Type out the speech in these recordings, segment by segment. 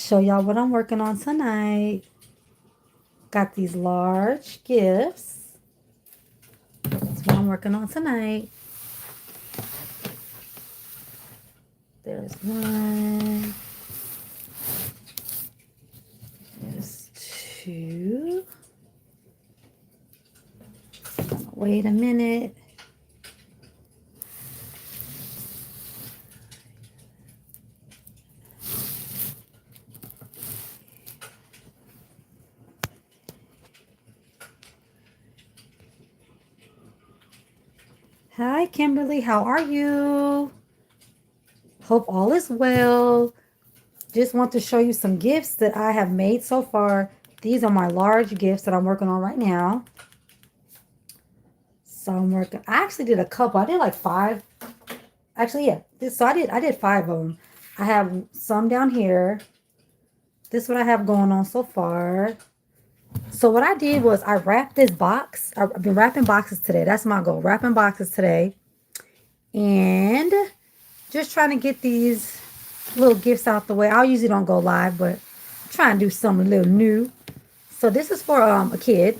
show y'all what I'm working on tonight. Got these large gifts. That's what I'm working on tonight. There's one. There's two. Wait a minute. Hi, Kimberly. How are you? Hope all is well. Just want to show you some gifts that I have made so far. These are my large gifts that I'm working on right now. So I actually did a couple. I did like 5. Actually, yeah. I did 5 of them. I have some down here. This is what I have going on so far. So what I did was I wrapped this box. I've been wrapping boxes today. That's my goal. Wrapping boxes today. And just trying to get these little gifts out the way. I usually don't go live, but I'm trying to do something a little new. So this is for a kid.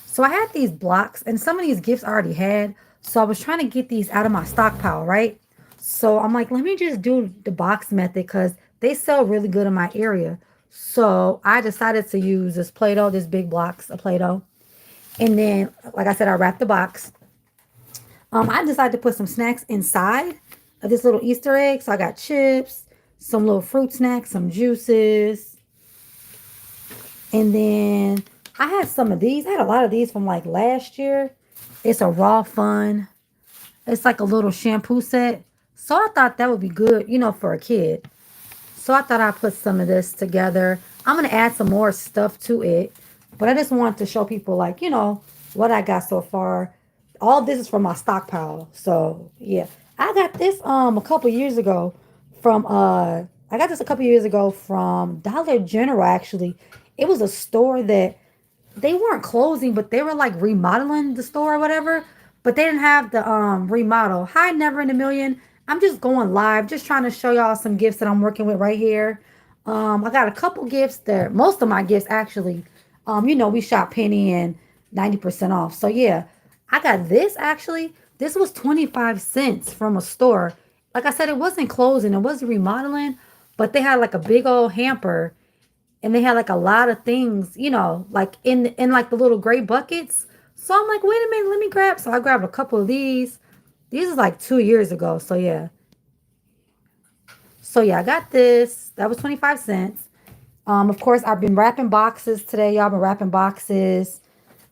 So I had these blocks, and some of these gifts I already had. So I was trying to get these out of my stockpile, right? So I'm like, let me just do the box method because they sell really good in my area. So I decided to use this Play-Doh, this big blocks of Play-Doh. And then, like I said, I wrapped the box. I decided to put some snacks inside of this little Easter egg. So I got chips, some little fruit snacks, some juices. And then I had some of these. I had a lot of these from like last year. It's a Raw Fun. It's like a little shampoo set. So I thought that would be good, for a kid. So I thought I'd put some of this together. I'm going to add some more stuff to it. But I just wanted to show people like, what I got so far. All this is from my stockpile. So yeah. I got this a couple years ago from Dollar General actually. It was a store that they weren't closing, but they were like remodeling the store or whatever. But they didn't have the remodel. Hi, Never in a Million. I'm just going live, just trying to show y'all some gifts that I'm working with right here. I got a couple gifts there. Most of my gifts actually. We shop penny and 90% off. So yeah, I got this actually. This was 25 cents from a store. Like I said, it wasn't closing, it wasn't remodeling, but they had like a big old hamper and they had like a lot of things, like in like the little gray buckets. So I'm like, wait a minute, let me grab. So I grabbed a couple of these. These is like 2 years ago. So yeah. So yeah, I got this. That was 25 cents. Of course, I've been wrapping boxes today. Y'all been wrapping boxes.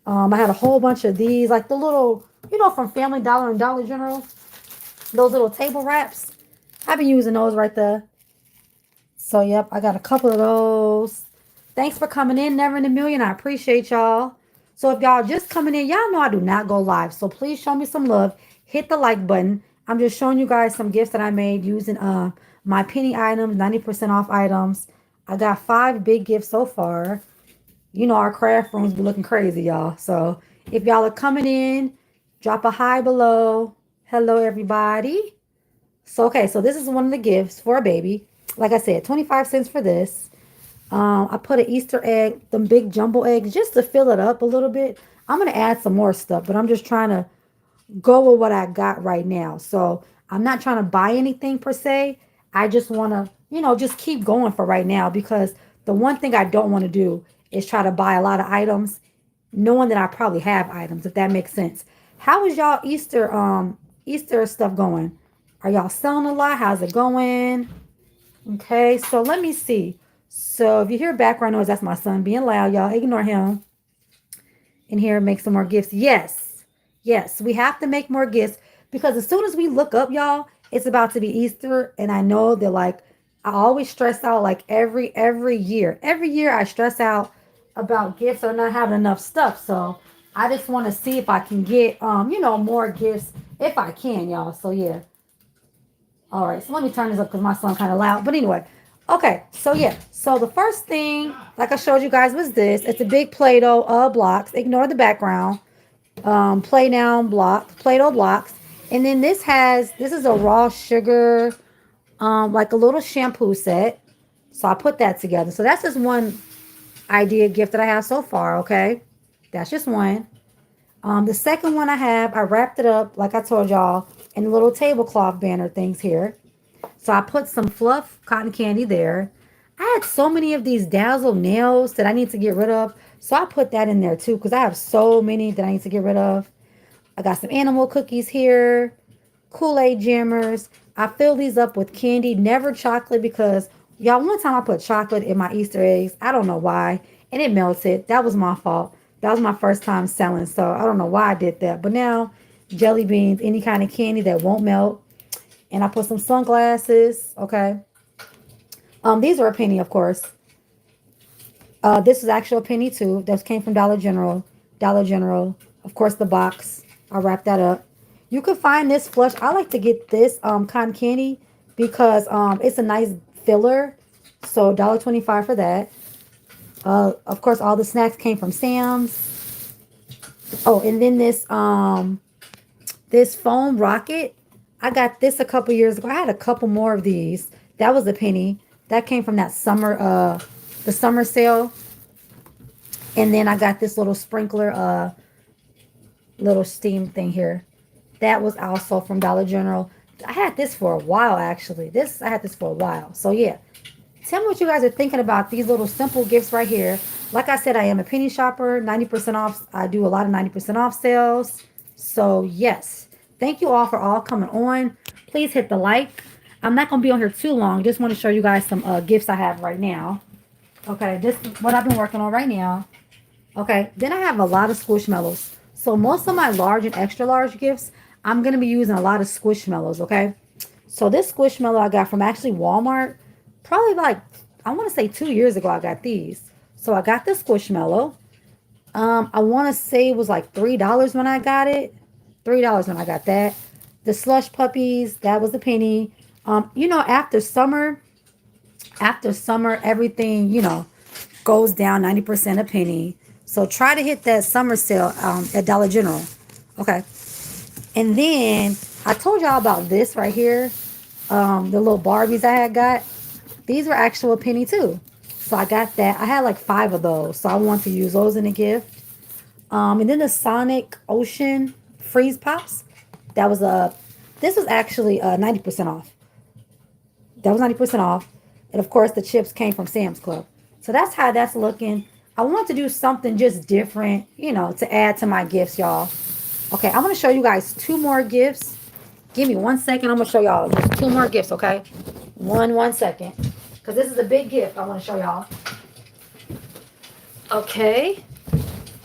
I had a whole bunch of these, like the little, from Family Dollar and Dollar General. Those little table wraps. I've been using those right there. So, yep, I got a couple of those. Thanks for coming in, Never in a Million. I appreciate y'all. So, if y'all just coming in, y'all know I do not go live. So, please show me some love. Hit the like button. I'm just showing you guys some gifts that I made using my penny items, 90% off items. I got 5 big gifts so far. Our craft rooms be looking crazy, y'all. So, if y'all are coming in, drop a hi below. Hello, everybody. So, okay, so this is one of the gifts for a baby. Like I said, 25 cents for this. I put an Easter egg, them big jumbo eggs, just to fill it up a little bit. I'm going to add some more stuff, but I'm just trying to go with what I got right now. So I'm not trying to buy anything per se. I just want to, just keep going for right now because the one thing I don't want to do is try to buy a lot of items, knowing that I probably have items, if that makes sense. How is y'all Easter stuff going? Are y'all selling a lot? How's it going? Okay, so let me see. So if you hear background noise, that's my son being loud. Y'all ignore him. And here, make some more gifts. Yes. Yes, we have to make more gifts because as soon as we look up, y'all, it's about to be Easter. And I know that like I always stress out like every year. Every year I stress out about gifts or not having enough stuff. So I just want to see if I can get more gifts if I can, y'all. So yeah. All right, so let me turn this up because my son kind of loud. But anyway, okay, so yeah. So the first thing, like I showed you guys, was this. It's a big Play-Doh blocks. Ignore the background. Play-Doh blocks. And then this is a raw sugar, like a little shampoo set. So I put that together. So that's just one idea gift that I have so far, okay? That's just one. The second one I have, I wrapped it up, like I told y'all, in little tablecloth banner things here. So I put some fluff cotton candy there. I had so many of these Dazzle nails that I need to get rid of. So I put that in there too because I have so many that I need to get rid of. I got some animal cookies here, Kool-Aid jammers. I fill these up with candy, never chocolate because y'all, one time I put chocolate in my Easter eggs. I don't know why. And it melted. That was my fault. That was my first time selling. So I don't know why I did that. But now jelly beans, any kind of candy that won't melt. And I put some sunglasses. Okay. These are a penny, of course. This is actually a penny too. This came from Dollar General. Dollar General. Of course, the box. I'll wrap that up. You can find this flush. I like to get this cotton candy because it's a nice filler. So $1.25 for that. Of course, all the snacks came from Sam's. Oh, and then this foam rocket. I got this a couple years ago. I had a couple more of these. That was a penny. That came from that summer the summer sale. And then I got this little sprinkler little steam thing here. That was also from Dollar General. I had this for a while actually. I had this for a while. So yeah. Tell me what you guys are thinking about these little simple gifts right here. Like I said, I am a penny shopper, 90% off. I do a lot of 90% off sales. So yes, thank you all for all coming on. Please hit the like. I'm not going to be on here too long. Just want to show you guys some gifts I have right now. Okay, this is what I've been working on right now. Okay, then I have a lot of Squishmallows. So most of my large and extra large gifts, I'm going to be using a lot of Squishmallows, okay? So this Squishmallow I got from actually Walmart. Probably like, I want to say 2 years ago I got these. So I got this Squishmallow. I want to say it was like $3 when I got it. $3 when I got that. The slush puppies, that was a penny. You know, after summer, everything, you know, goes down 90% a penny. So try to hit that summer sale at Dollar General. Okay. And then I told y'all about this right here. The little Barbies I had got. These were actual penny too. So I got that. I had like 5 of those. So I want to use those in a gift. And then the Sonic Ocean Freeze Pops. That was this was actually 90% off. That was 90% off. And of course the chips came from Sam's Club. So that's how that's looking. I want to do something just different, you know, to add to my gifts, y'all. Okay, I'm going to show you guys 2 more gifts. Give me 1 second. I'm going to show y'all just 2 more gifts, okay? One second. Because this is a big gift I want to show y'all. Okay.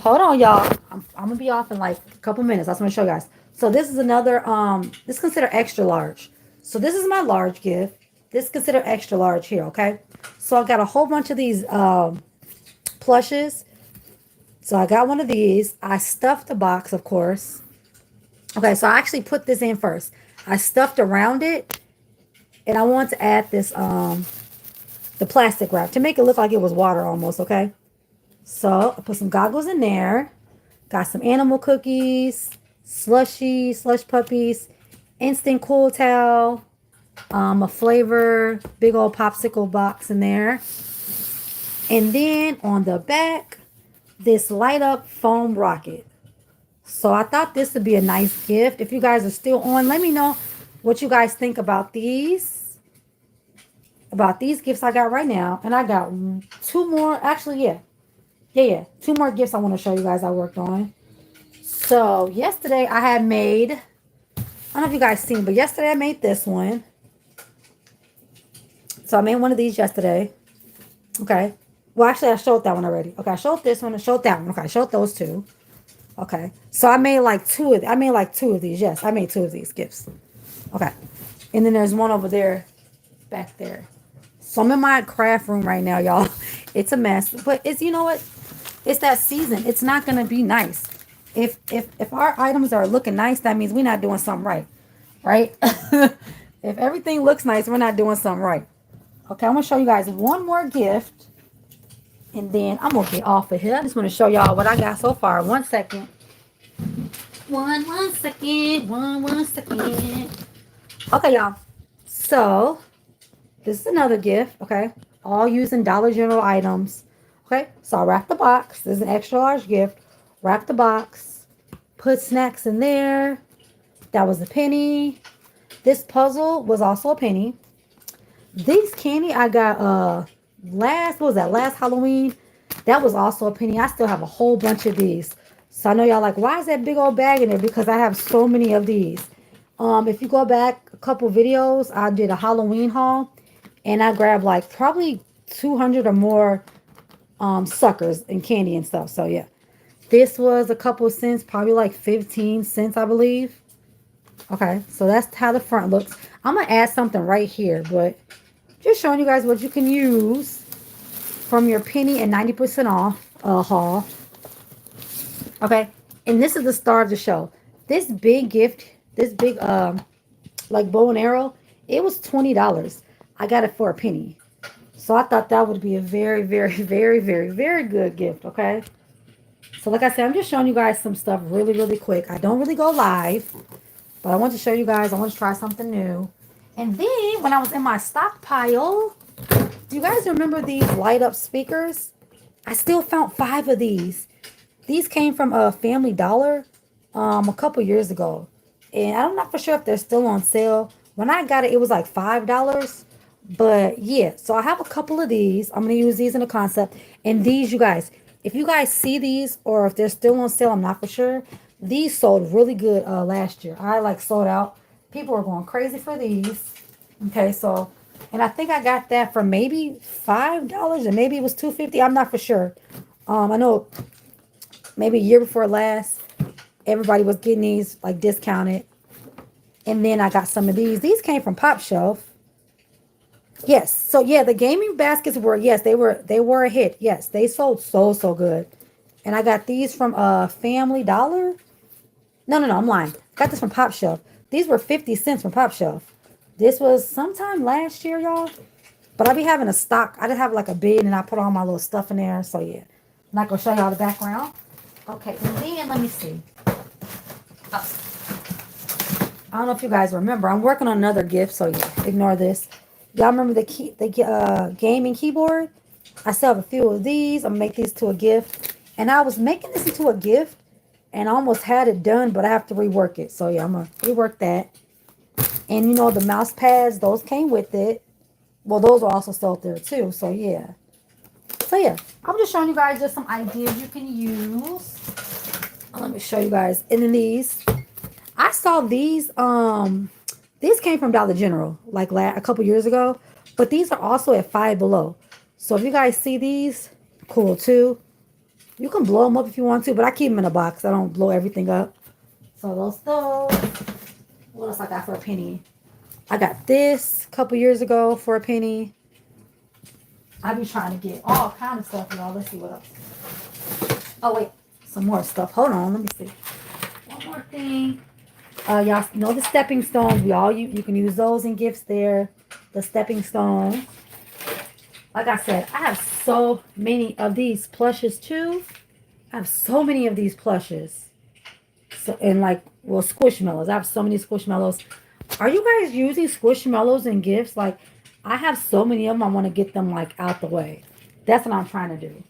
Hold on, y'all. I'm going to be off in like a couple minutes. I just want to show you guys. So this is another, this is considered extra large. So this is my large gift. This is considered extra large here, okay? So I got a whole bunch of these plushes. So I got one of these. I stuffed the box, of course. Okay, so I actually put this in first. I stuffed around it. And I want to add this, the plastic wrap to make it look like it was water almost, okay? So I put some goggles in there. Got some animal cookies, slush puppies, instant cool towel, a flavor, big old popsicle box in there. And then on the back, this light up foam rocket. So I thought this would be a nice gift. If you guys are still on, let me know what you guys think about these. About these gifts I got right now. And I got 2 more. Actually, yeah. 2 more gifts I want to show you guys I worked on. So yesterday I had made, I don't know if you guys seen, but yesterday I made this one. So I made one of these yesterday. Okay. Well, actually, I showed that one already. Okay, I showed this one. I showed that one. Okay, I showed those 2. Okay. So I made like 2 of. I made like 2 of these. Yes, I made 2 of these gifts. Okay. And then there's one over there, back there. So I'm in my craft room right now, y'all. It's a mess, but it's, you know what? It's that season. It's not gonna be nice. If our items are looking nice, that means we're not doing something right, right? If everything looks nice, we're not doing something right. Okay, I'm gonna show you guys one more gift, and then I'm gonna get off of here. I just want to show y'all what I got so far. 1 second. One second. Okay, y'all. So This is another gift, okay? All using Dollar General items. Okay, so I wrapped the box. This is an extra large gift. Wrap the box. Put snacks in there. That was a penny. This puzzle was also a penny. These candy I got last, what was that, last Halloween? That was also a penny. I still have a whole bunch of these. So I know y'all like, why is that big old bag in there? Because I have so many of these. If you go back a couple videos, I did a Halloween haul and I grabbed like probably 200 or more suckers and candy and stuff. So yeah. This was a couple of cents, probably like 15 cents, I believe. Okay, so that's how the front looks. I'm going to add something right here, but just showing you guys what you can use from your penny and 90% off haul. Okay, and this is the star of the show. This big gift, this big like bow and arrow, it was $20. I got it for a penny. So I thought that would be a very, very, very, very, very good gift, okay? So like I said, I'm just showing you guys some stuff really, really quick. I don't really go live, but I want to show you guys. I want to try something new. And then when I was in my stockpile, do you guys remember these light up speakers? I still found 5 of these. These came from a Family Dollar a couple years ago. And I'm not for sure if they're still on sale. When I got it, it was like $5. But yeah, so I have a couple of these. I'm going to use these in a concept. And these, you guys, if you guys see these or if they're still on sale, I'm not for sure. These sold really good last year. I like sold out. People were going crazy for these. Okay, so, and I think I got that for maybe $5 and maybe it was $2.50. I'm not for sure. I know maybe a year before last, everybody was getting these like discounted. And then I got some of these. These came from Pop Shelf. Yes. So yeah, the gaming baskets were, yes, they were a hit. Yes, they sold so good. And I got these from Family Dollar. No, I'm lying. Got this from Pop Shelf. These were 50 cents from Pop Shelf. This was sometime last year, y'all. But I be having a stock. I just have like a bin and I put all my little stuff in there. So yeah. I'm not gonna show y'all the background. Okay, and then let me see. Oh. I don't know if you guys remember. I'm working on another gift, so yeah, ignore this. Y'all remember the gaming keyboard? I still have a few of these. I'm gonna make these to a gift. And I was making this into a gift and I almost had it done, but I have to rework it. So yeah, I'm gonna rework that. And you know the mouse pads, those came with it. Well, those are also sold there too. So yeah. So yeah, I'm just showing you guys just some ideas you can use. Let me show you guys. And then these. I saw these came from Dollar General like a couple years ago, but these are also at Five Below. So if you guys see these, cool too. You can blow them up if you want to, but I keep them in a box. I don't blow everything up. So those. What else I got for a penny? I got this a couple years ago for a penny. I be trying to get all kind of stuff, y'all. Let's see what else. Oh wait, some more stuff. Hold on, let me see. One more thing. Y'all know the stepping stones. You can use those in gifts there. The stepping stones. Like I said, I have so many of these plushes too. I have so many of these plushes. So and like, well, Squishmallows. I have so many Squishmallows. Are you guys using Squishmallows in gifts? Like, I have so many of them. I want to get them like out the way. That's what I'm trying to do.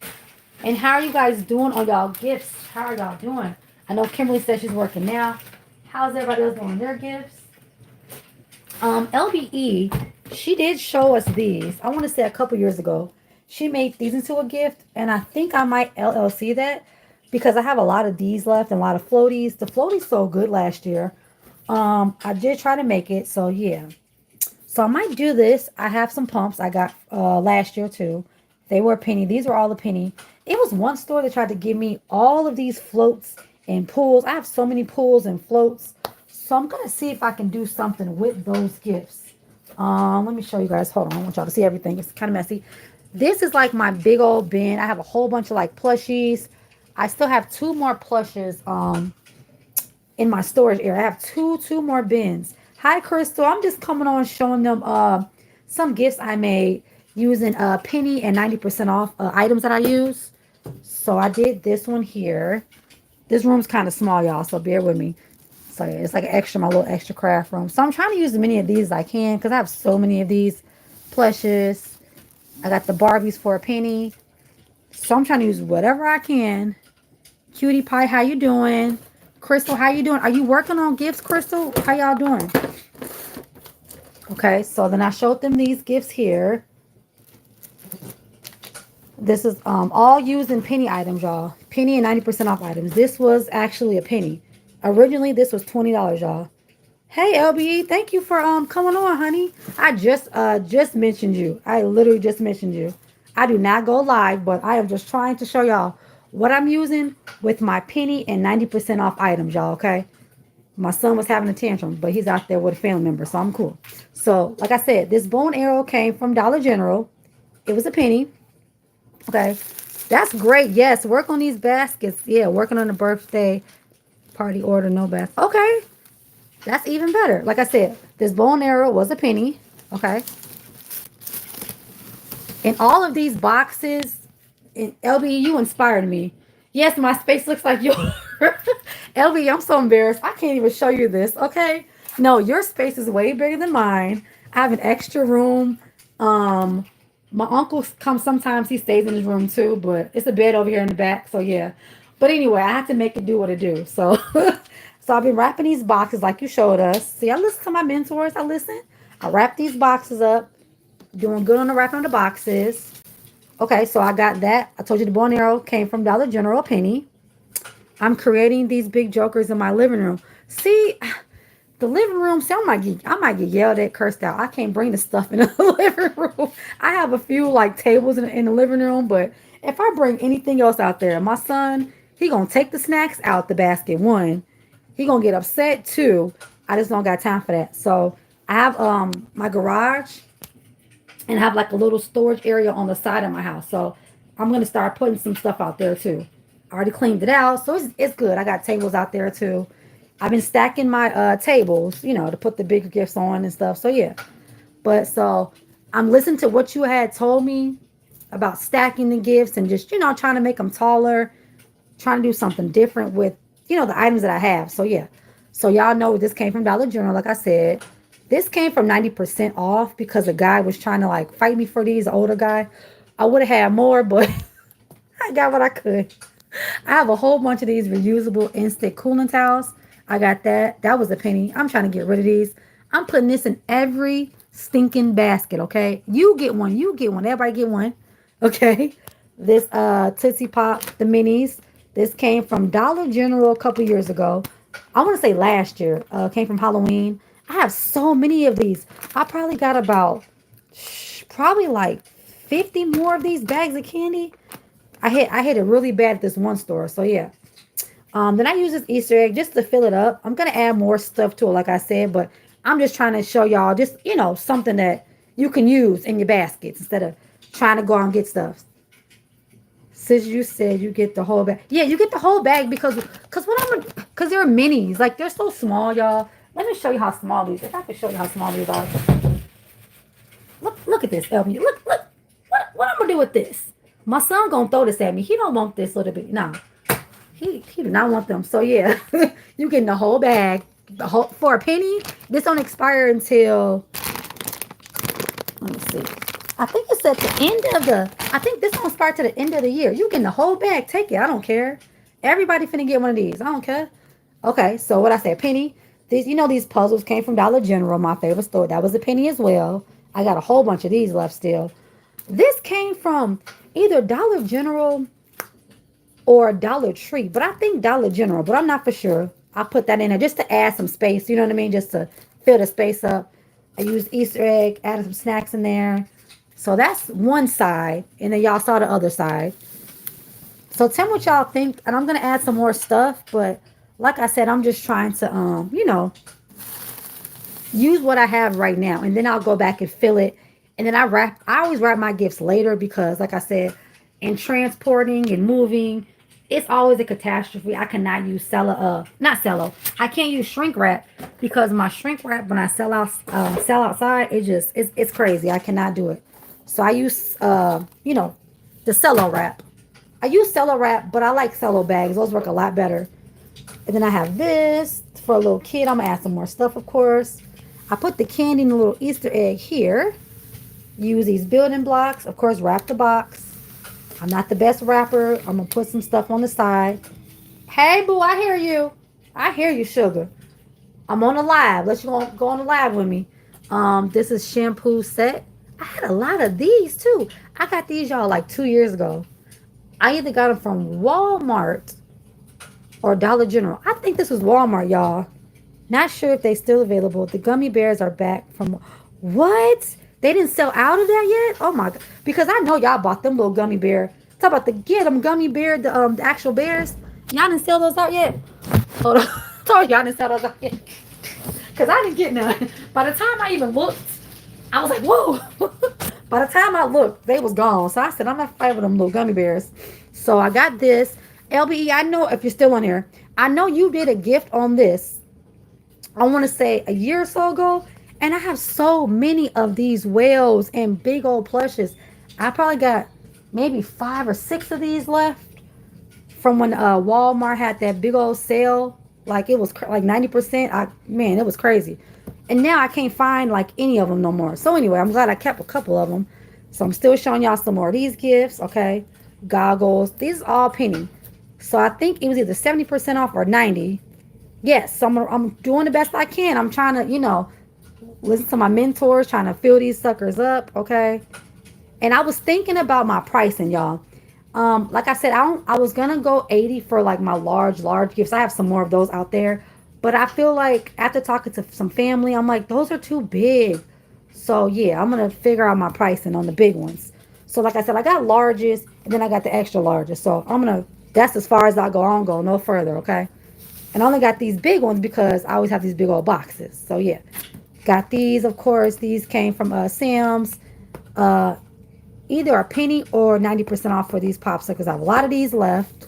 And how are you guys doing on y'all gifts? How are y'all doing? I know Kimberly says she's working now. How's everybody else doing their gifts? LBE, she did show us these. I want to say a couple years ago. She made these into a gift. And I think I might LLC that. Because I have a lot of these left and a lot of floaties. The floaties sold good last year. I did try to make it. So yeah. So I might do this. I have some pumps I got last year too. They were a penny. These were all a penny. It was one store that tried to give me all of these floats and pools. I have so many pools and floats. So I'm going to see if I can do something with those gifts. Let me show you guys. Hold on. I want y'all to see everything. It's kind of messy. This is like my big old bin. I have a whole bunch of like plushies. I still have 2 more plushes in my storage area. I have two more bins. Hi, Crystal. I'm just coming on showing them some gifts I made using penny and 90% off items that I use. So I did this one here. This room's kind of small, y'all, so bear with me. So yeah, it's like my little extra craft room. So I'm trying to use as many of these as I can because I have so many of these. plushes. I got the Barbies for a penny. So I'm trying to use whatever I can. Cutie Pie, how you doing? Crystal, how you doing? Are you working on gifts, Crystal? How y'all doing? Okay, so then I showed them these gifts here. This is all used in penny items, y'all. Penny and 90% off items. This was actually a penny. Originally, this was $20, y'all. Hey, LBE, thank you for coming on, honey. I just mentioned you. I literally just mentioned you. I do not go live, but I am just trying to show y'all what I'm using with my penny and 90% off items, y'all, okay? My son was having a tantrum, but he's out there with a family member, so I'm cool. So, like I said, this bow and arrow came from Dollar General. It was a penny. Okay. That's great. Yes, work on these baskets. Yeah, working on the birthday party order, no basket. Okay. That's even better. Like I said, this bow and arrow was a penny. Okay. And all of these boxes, and LB, you inspired me. Yes, my space looks like yours. LB, I'm so embarrassed. I can't even show you this. Okay. No, your space is way bigger than mine. I have an extra room. My uncle comes sometimes. He stays in his room too, but it's a bed over here in the back. So yeah. But anyway, I have to make it do what it do. So, so I've been wrapping these boxes like you showed us. See, I listen to my mentors. I listen. I wrap these boxes up. Doing good on the wrapping of the boxes. Okay, so I got that. I told you the bow and arrow came from Dollar General, a penny. I'm creating these big jokers in my living room. See, the living room, see, I might get yelled at, cursed out. I can't bring the stuff in the living room. I have a few like tables in the living room, but if I bring anything else out there, my son, he gonna take the snacks out the basket. One, he gonna get upset. Two, I just don't got time for that. So I have my garage and have like a little storage area on the side of my house. So I'm gonna start putting some stuff out there too. I already cleaned it out, so it's good. I got tables out there too. I've been stacking my tables, you know, to put the bigger gifts on and stuff. So yeah. But so I'm listening to what you had told me about stacking the gifts and just, you know, trying to make them taller, trying to do something different with, you know, the items that I have. So yeah. So y'all know this came from Dollar General, like I said. This came from 90% off because a guy was trying to like fight me for these, an older guy. I would have had more, but I got what I could. I have a whole bunch of these reusable instant cooling towels. I got that. That was a penny. I'm trying to get rid of these. I'm putting this in every stinking basket, okay? You get one. You get one. Everybody get one, okay? This Tootsie Pop, the minis. This came from Dollar General a couple years ago. I want to say last year. Came from Halloween. I have so many of these. I probably got about, probably like 50 more of these bags of candy. I hit it really bad at this one store. So yeah. Then I use this Easter egg just to fill it up. I'm going to add more stuff to it, like I said, but I'm just trying to show y'all just, you know, something that you can use in your baskets instead of trying to go out and get stuff. Since you said you get the whole bag. Yeah, you get the whole bag because they're minis. Like, they're so small, y'all. Let me show you how small these are. If I can show you how small these are. Look at this, LB. Look. What I'm going to do with this? My son going to throw this at me. He don't want this little bit. No. He do not want them. So, yeah. You getting the whole bag. For a penny. This don't expire until... Let me see. I think it's at the end of the... I think this don't start to the end of the year. You getting the whole bag. Take it. I don't care. Everybody finna get one of these. I don't care. Okay. So, what I said. Penny. These, you know, these puzzles came from Dollar General, my favorite store. That was a penny as well. I got a whole bunch of these left still. This came from either Dollar General or Dollar Tree, but I think Dollar General, but I'm not for sure. I put that in there just to add some space, you know what I mean? Just to fill the space up. I used Easter egg, added some snacks in there. So that's one side, and then y'all saw the other side. So tell me what y'all think, and I'm going to add some more stuff, but like I said, I'm just trying to, you know, use what I have right now, and then I'll go back and fill it. And then I always wrap my gifts later because, like I said, in transporting and moving, it's always a catastrophe. I cannot use I can't use shrink wrap because my shrink wrap when I sell outside, it's crazy. I cannot do it. So I use, you know, the cello wrap. I use cello wrap, but I like cello bags. Those work a lot better. And then I have this for a little kid. I'm going to add some more stuff, of course. I put the candy in a little Easter egg here. Use these building blocks. Of course, wrap the box. I'm not the best wrapper. I'm going to put some stuff on the side. Hey, boo, I hear you. I hear you, sugar. I'm on a live. Let's go on the live with me. This is shampoo set. I had a lot of these, too. I got these, y'all, like 2 years ago. I either got them from Walmart or Dollar General. I think this was Walmart, y'all. Not sure if they still available. The gummy bears are back from... What? They didn't sell out of that yet? Oh, my God. Because I know y'all bought them little gummy bear. Talk about get them gummy bear, the actual bears. Y'all didn't sell those out yet? Hold on. Told y'all didn't sell those out yet. Because I didn't get none. By the time I even looked, I was like, whoa. By the time I looked, they was gone. So I said, I'm not fighting with them little gummy bears. So I got this. LBE, I know if you're still on here, I know you did a gift on this. I want to say a year or so ago. And I have so many of these whales and big old plushes. I probably got maybe 5 or 6 of these left from when Walmart had that big old sale. Like it was like 90%. Man, it was crazy. And now I can't find like any of them no more. So anyway, I'm glad I kept a couple of them. So I'm still showing y'all some more of these gifts. Okay. Goggles. These are all penny. So I think it was either 70% off or 90. Yes. So I'm doing the best I can. I'm trying to, listen to my mentors, trying to fill these suckers up. Okay. And I was thinking about my pricing, y'all. Like I said, I was gonna go 80 for like my large gifts. I have some more of those out there. But I feel like after talking to some family, I'm like, those are too big. So yeah, I'm gonna figure out my pricing on the big ones. So like I said, I got largest and then I got the extra largest. So that's as far as I go. I don't go no further, okay? And I only got these big ones because I always have these big old boxes. So yeah. Got these, of course. These came from Sam's. Either a penny or 90% off for these popsicles. I have a lot of these left.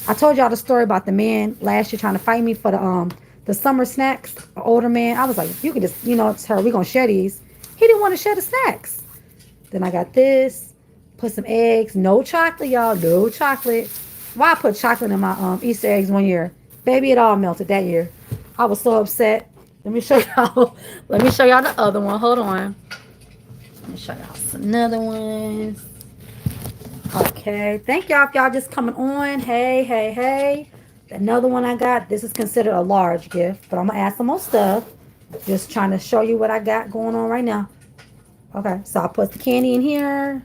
I told y'all the story about the man last year trying to fight me for the summer snacks. An older man. I was like, you can just, tell her we're gonna share these. He didn't want to share the snacks. Then I got this. Put some eggs. No chocolate, y'all. No chocolate. Why I put chocolate in my Easter eggs one year? Baby, it all melted that year. I was so upset. Let me show y'all. Let me show y'all the other one. Hold on. Let me show y'all some another ones. Okay. Thank y'all if y'all just coming on. Hey. Another one I got. This is considered a large gift, but I'm going to add some more stuff. Just trying to show you what I got going on right now. Okay. So I put the candy in here.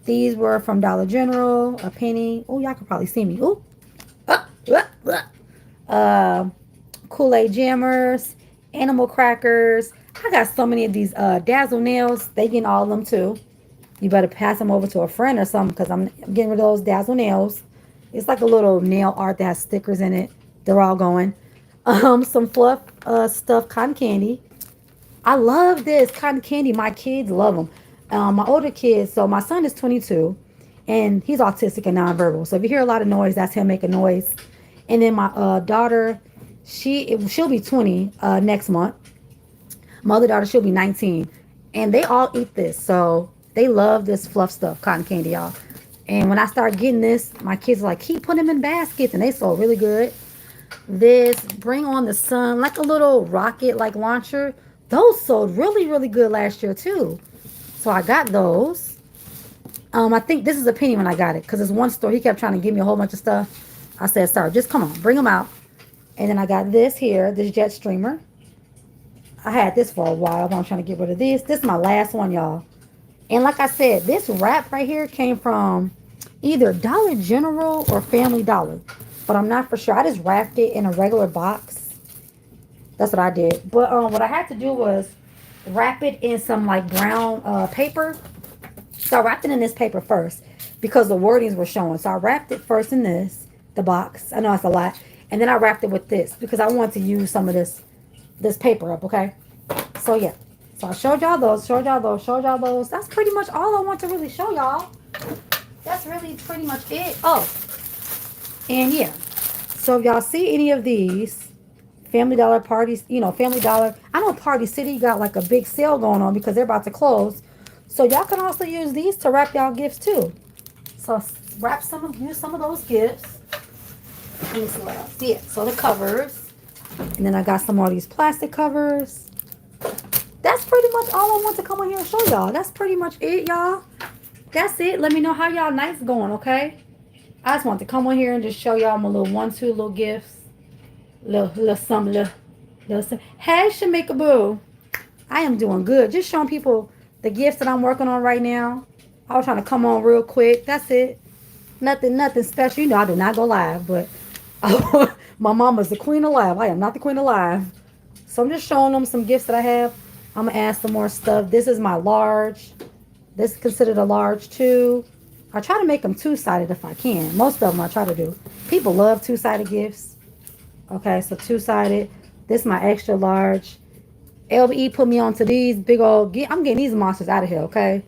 These were from Dollar General. A penny. Oh, y'all can probably see me. Oh. Kool-Aid jammers. Animal crackers. I got so many of these Dazzle nails. They getting all of them too. You better pass them over to a friend or something because I'm getting rid of those Dazzle nails. It's like a little nail art that has stickers in it. They're all going. Some fluff stuff, cotton candy. I love this cotton candy. My kids love them. My older kids, so my son is 22 and he's autistic and nonverbal. So if you hear a lot of noise, that's him making noise. And then my daughter, she'll be 20 next month. My other daughter, she'll be 19. And they all eat this. So they love this fluff stuff, cotton candy, y'all. And when I start getting this, my kids are like, keep putting them in baskets. And they sold really good. This Bring on the Sun, like a little rocket like launcher. Those sold really, really good last year too. So I got those. I think this is a penny when I got it. Because it's one store. He kept trying to give me a whole bunch of stuff. I said, sorry, just come on, bring them out. And then I got this here, this jet streamer. I had this for a while, but I'm trying to get rid of this. This is my last one, y'all. And like I said, this wrap right here came from either Dollar General or Family Dollar. But I'm not for sure. I just wrapped it in a regular box. That's what I did. But what I had to do was wrap it in some like brown paper. So I wrapped it in this paper first because the wordings were showing. So I wrapped it first in the box. I know it's a lot. And then I wrapped it with this because I wanted to use some of this paper up, okay? So yeah. So I showed y'all those, showed y'all those. That's pretty much all I want to really show y'all. That's really pretty much it. Oh, and yeah. So if y'all see any of these Family Dollar parties, Family Dollar. I know Party City got like a big sale going on because they're about to close. So y'all can also use these to wrap y'all gifts too. So use some of those gifts. Let me see what else. Yeah, so the covers. And then I got some more of these plastic covers. that's pretty much all I want to come on here and show y'all. That's pretty much it, y'all. That's it. Let me know how y'all nights going, okay? I just want to come on here and just show y'all my little two little gifts. Little something, little something. Hey, Shamika Boo. I am doing good. Just showing people the gifts that I'm working on right now. I was trying to come on real quick. That's it. Nothing special. You know, I do not go live, but my mama's the queen of live. I am not the queen of live. So I'm just showing them some gifts that I have. I'm going to add some more stuff. This is my large. This is considered a large too. I try to make them two-sided if I can. Most of them I try to do. People love two-sided gifts. Okay, so two-sided. This is my extra large. LBE put me onto these big old... I'm getting these monsters out of here, okay?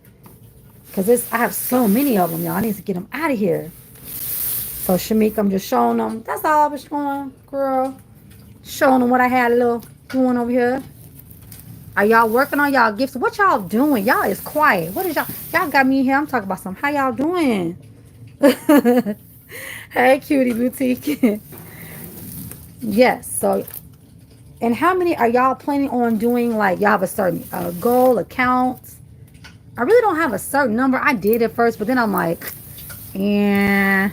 Because I have so many of them, y'all. I need to get them out of here. So, Shamik, I'm just showing them. That's all I was showing, girl. Showing them what I had a little doing over here. Are y'all working on y'all gifts? What y'all doing? Y'all is quiet. What is y'all? Y'all got me here. I'm talking about something. How y'all doing? Hey, cutie boutique. Yes. So, and how many are y'all planning on doing? Like, y'all have a certain goal, account? I really don't have a certain number. I did at first, but then I'm like, and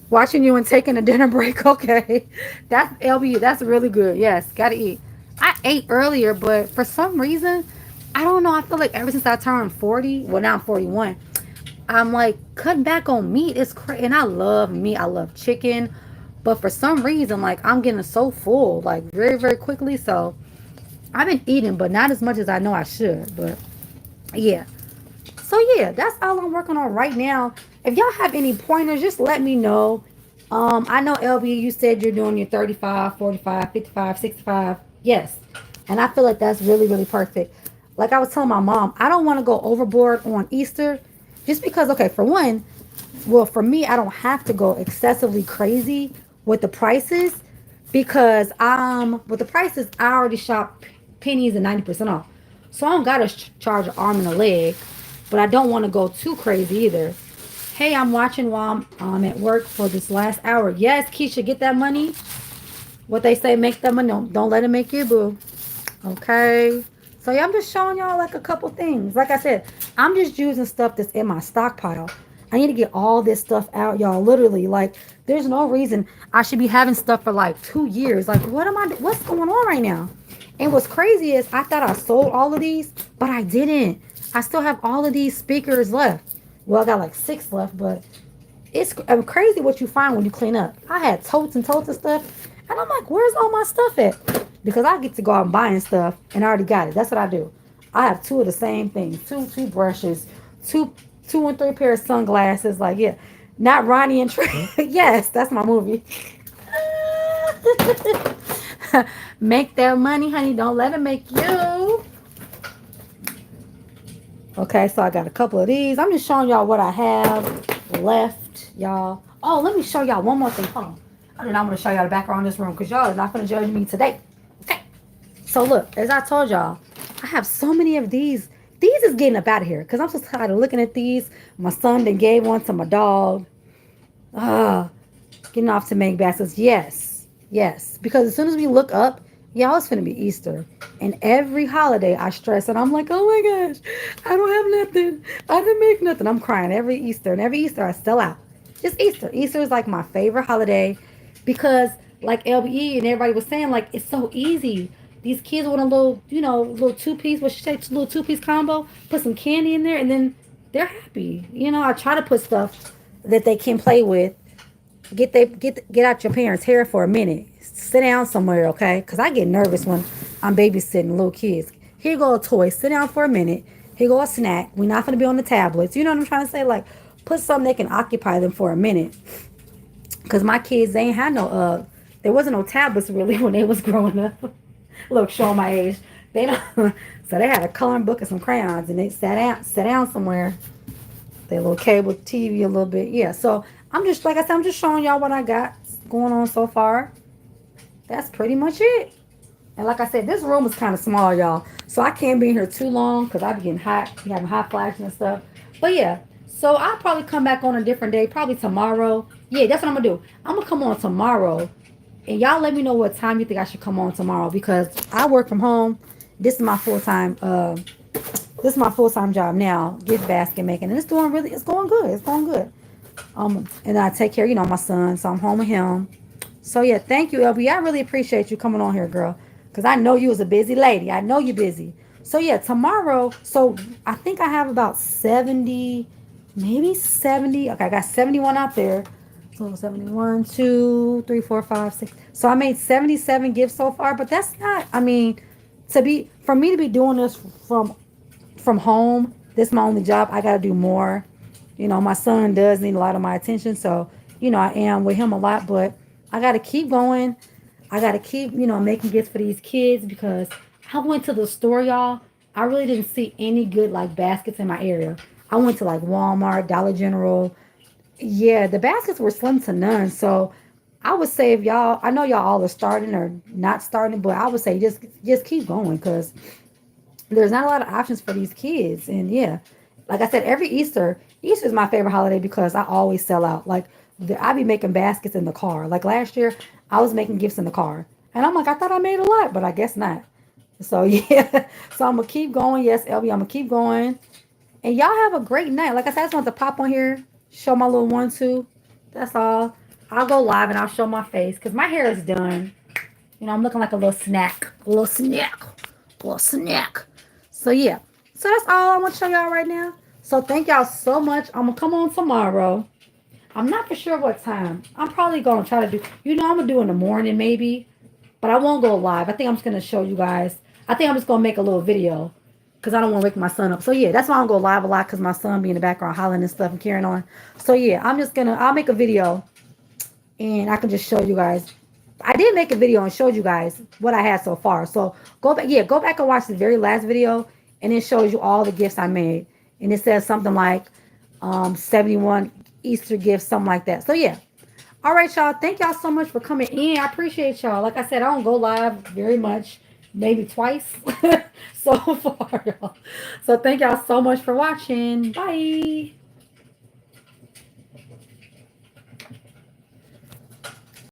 watching you and taking a dinner break. Okay. That's LB. That's really good. Yes. Gotta eat. I ate earlier, but for some reason, I don't know. I feel like ever since I turned 40, well, now I'm 41, I'm like cutting back on meat. It's crazy. And I love meat. I love chicken. But for some reason, like I'm getting so full, like very, very quickly. So I've been eating, but not as much as I know I should. But yeah. So yeah, that's all I'm working on right now. If y'all have any pointers, just let me know. I know LB, you said you're doing your 35, 45, 55, 65. Yes. And I feel like that's really, really perfect. Like I was telling my mom, I don't want to go overboard on Easter just because, okay, for one, well, for me, I don't have to go excessively crazy with the prices because with the prices, I already shop pennies and 90% off. So I don't got to charge an arm and a leg, but I don't want to go too crazy either. Hey, I'm watching while I'm at work for this last hour. Yes, Keisha, get that money. What they say, make that money. Don't let it make you, boo. Okay. So yeah, I'm just showing y'all like a couple things. Like I said, I'm just using stuff that's in my stockpile. I need to get all this stuff out, y'all. Literally, like, there's no reason I should be having stuff for like 2 years. Like, what's going on right now? And what's crazy is I thought I sold all of these, but I didn't. I still have all of these speakers left. Well, I got like 6 left, but it's crazy what you find when you clean up. I had totes and stuff, and I'm like, where's all my stuff at? Because I get to go out and buying stuff, and I already got it. That's what I do. I have 2 of the same things, two brushes, two and 3 pair of sunglasses. Like, yeah, not Ronnie and Trey. Yes, that's my movie. Make that money, honey. Don't let it make you. Okay, so I got a couple of these. I'm just showing y'all what I have left, y'all. Oh, let me show y'all one more thing. Hold on. I do not want to show y'all the background of this room because y'all are not going to judge me today. Okay. So look, as I told y'all, I have so many of these. These is getting up out of here because I'm so tired of looking at these. My son then gave one to my dog. Getting off to make baskets. Yes. Yes. Because as soon as we look up, y'all, it's finna be Easter. And every holiday I stress and I'm like, oh my gosh, I don't have nothing. I didn't make nothing. I'm crying every Easter. And every Easter I sell out. Just Easter. Easter is like my favorite holiday because like LBE and everybody was saying, like, it's so easy. These kids want a little, little two-piece, what she say, little two-piece combo, put some candy in there, and then they're happy. I try to put stuff that they can play with. Get out your parents' hair for a minute. Sit down somewhere, okay? Because I get nervous when I'm babysitting little kids. Here go a toy. Sit down for a minute. Here go a snack. We're not going to be on the tablets. You know what I'm trying to say? Like, put something that can occupy them for a minute. Because my kids, they ain't had no, there wasn't no tablets really when they was growing up. Look, showing my age. They don't. So they had a coloring book and some crayons, and they sat down somewhere. Their little cable TV a little bit. Yeah, so I'm just, like I said, I'm just showing y'all what I got going on so far. That's pretty much it. And like I said, this room is kind of small, y'all. So I can't be in here too long because I be getting hot, be having hot flashes and stuff. But yeah, so I'll probably come back on a different day, probably tomorrow. Yeah, that's what I'm going to do. I'm going to come on tomorrow. And y'all let me know what time you think I should come on tomorrow because I work from home. this is my full-time job now, gift basket making, and it's going good. It's going good. And I take care, my son, so I'm home with him. So yeah, thank you, LB. I really appreciate you coming on here, girl, because I know you was a busy lady. I know you're busy. So yeah, tomorrow. So I think I have about 70, maybe 70. Okay, I got 71 out there. So 71, 2, 3, 4, 5, 6. So I made 77 gifts so far, but that's not. I mean, for me to be doing this from home. This is my only job. I got to do more. My son does need a lot of my attention, so I am with him a lot, but I got to keep going. I got to keep making gifts for these kids because I went to the store, y'all. I really didn't see any good like baskets in my area. I went to like Walmart, Dollar General. Yeah, the baskets were slim to none. So I would say if y'all, I know y'all all are starting or not starting, but I would say just keep going because there's not a lot of options for these kids. And yeah, like I said, Easter is my favorite holiday because I always sell out. Like I be making baskets in the car. Like last year, I was making gifts in the car, and I'm like, I thought I made a lot, but I guess not. So yeah, so I'm gonna keep going. Yes, LB, I'm gonna keep going. And y'all have a great night. Like I said, I just want to pop on here, show my little 1-2. That's all. I'll go live and I'll show my face because my hair is done. I'm looking like a little snack. A little snack. A little snack. So yeah. So that's all I want to show y'all right now. So thank y'all so much. I'm gonna come on tomorrow. I'm not for sure what time. I'm probably gonna try to do. I'm gonna do in the morning maybe, but I won't go live. I think I'm just gonna show you guys. I think I'm just gonna make a little video because I don't want to wake my son up. So yeah, that's why I don't go live a lot because my son be in the background hollering and stuff and carrying on. So yeah, I'll make a video and I can just show you guys. I did make a video and showed you guys what I had so far. So go back and watch the very last video, and it shows you all the gifts I made. And it says something like 71 Easter gifts, something like that. So yeah. All right, y'all. Thank y'all so much for coming in. I appreciate y'all. Like I said, I don't go live very much, maybe twice so far, y'all. So thank y'all so much for watching. Bye.